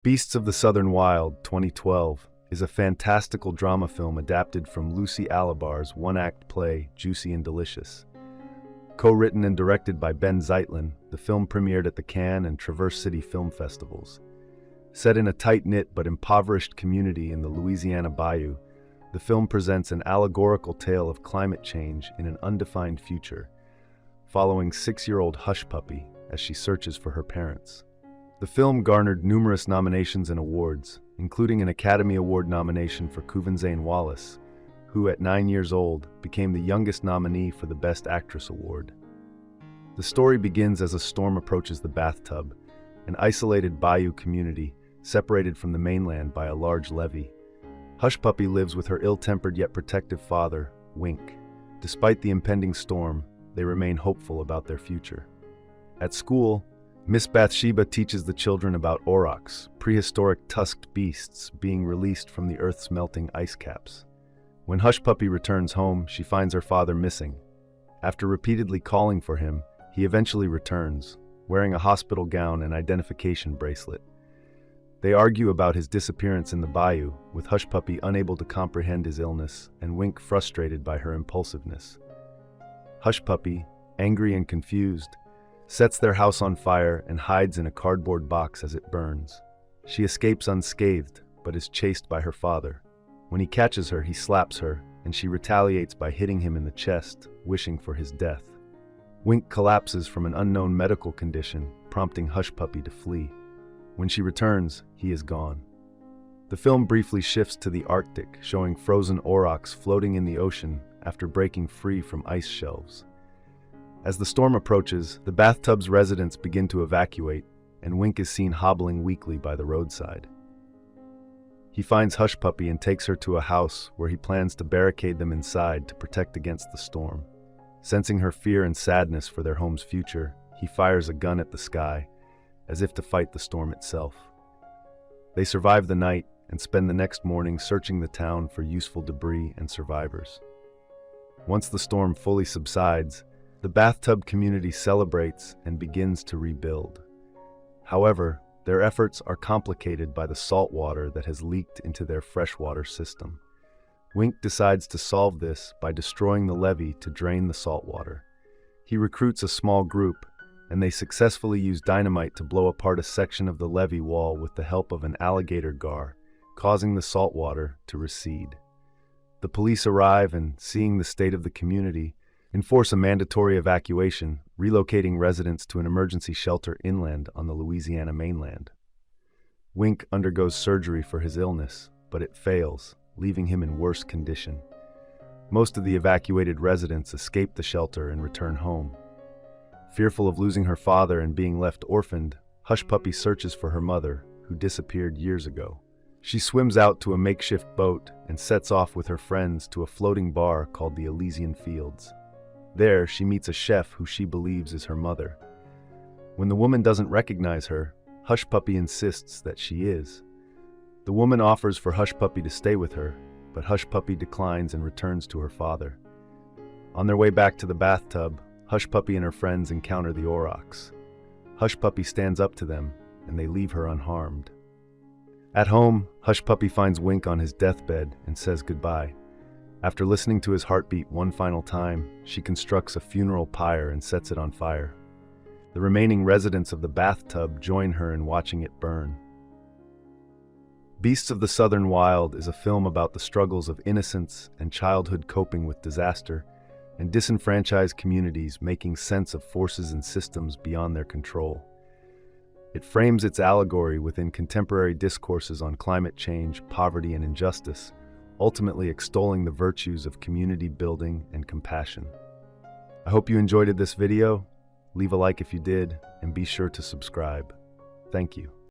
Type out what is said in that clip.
Beasts of the Southern Wild, 2012, is a fantastical drama film adapted from Lucy Alibar's one-act play, Juicy and Delicious. Co-written and directed by Benh Zeitlin, the film premiered at the Cannes and Traverse City film festivals. Set in a tight-knit but impoverished community in the Louisiana bayou, the film presents an allegorical tale of climate change in an undefined future, following 6-year-old Hushpuppy as she searches for her parents. The film garnered numerous nominations and awards, including an Academy Award nomination for Zane Wallace, who at 9 years old became the youngest nominee for the Best Actress Award. The story begins as a storm approaches the bathtub, an isolated bayou community separated from the mainland by a large levee. Hushpuppy lives with her ill-tempered yet protective father, Wink. Despite the impending storm, they remain hopeful about their future. At school, Miss Bathsheba teaches the children about aurochs, prehistoric tusked beasts being released from the Earth's melting ice caps. When Hushpuppy returns home, she finds her father missing. After repeatedly calling for him, he eventually returns, wearing a hospital gown and identification bracelet. They argue about his disappearance in the bayou, with Hushpuppy unable to comprehend his illness and Wink frustrated by her impulsiveness. Hushpuppy, angry and confused, sets their house on fire and hides in a cardboard box as it burns. She escapes unscathed, but is chased by her father. When he catches her, he slaps her, and she retaliates by hitting him in the chest, wishing for his death. Wink collapses from an unknown medical condition, prompting Hushpuppy to flee. When she returns, he is gone. The film briefly shifts to the Arctic, showing frozen aurochs floating in the ocean after breaking free from ice shelves. As the storm approaches, the bathtub's residents begin to evacuate, and Wink is seen hobbling weakly by the roadside. He finds Hushpuppy and takes her to a house where he plans to barricade them inside to protect against the storm. Sensing her fear and sadness for their home's future, he fires a gun at the sky, as if to fight the storm itself. They survive the night and spend the next morning searching the town for useful debris and survivors. Once the storm fully subsides, the bathtub community celebrates and begins to rebuild. However, their efforts are complicated by the salt water that has leaked into their freshwater system. Wink decides to solve this by destroying the levee to drain the salt water. He recruits a small group, and they successfully use dynamite to blow apart a section of the levee wall with the help of an alligator gar, causing the salt water to recede. The police arrive and, seeing the state of the community, enforce a mandatory evacuation, relocating residents to an emergency shelter inland on the Louisiana mainland. Wink undergoes surgery for his illness, but it fails, leaving him in worse condition. Most of the evacuated residents escape the shelter and return home. Fearful of losing her father and being left orphaned, Hushpuppy searches for her mother, who disappeared years ago. She swims out to a makeshift boat and sets off with her friends to a floating bar called the Elysian Fields. There, she meets a chef who she believes is her mother. When the woman doesn't recognize her, Hushpuppy insists that she is. The woman offers for Hushpuppy to stay with her, but Hushpuppy declines and returns to her father. On their way back to the bathtub, Hushpuppy and her friends encounter the aurochs. Hushpuppy stands up to them, and they leave her unharmed. At home, Hushpuppy finds Wink on his deathbed and says goodbye. After listening to his heartbeat one final time, she constructs a funeral pyre and sets it on fire. The remaining residents of the bathtub join her in watching it burn. Beasts of the Southern Wild is a film about the struggles of innocence and childhood coping with disaster, and disenfranchised communities making sense of forces and systems beyond their control. It frames its allegory within contemporary discourses on climate change, poverty, and injustice, ultimately extolling the virtues of community building and compassion. I hope you enjoyed this video. Leave a like if you did, and be sure to subscribe. Thank you.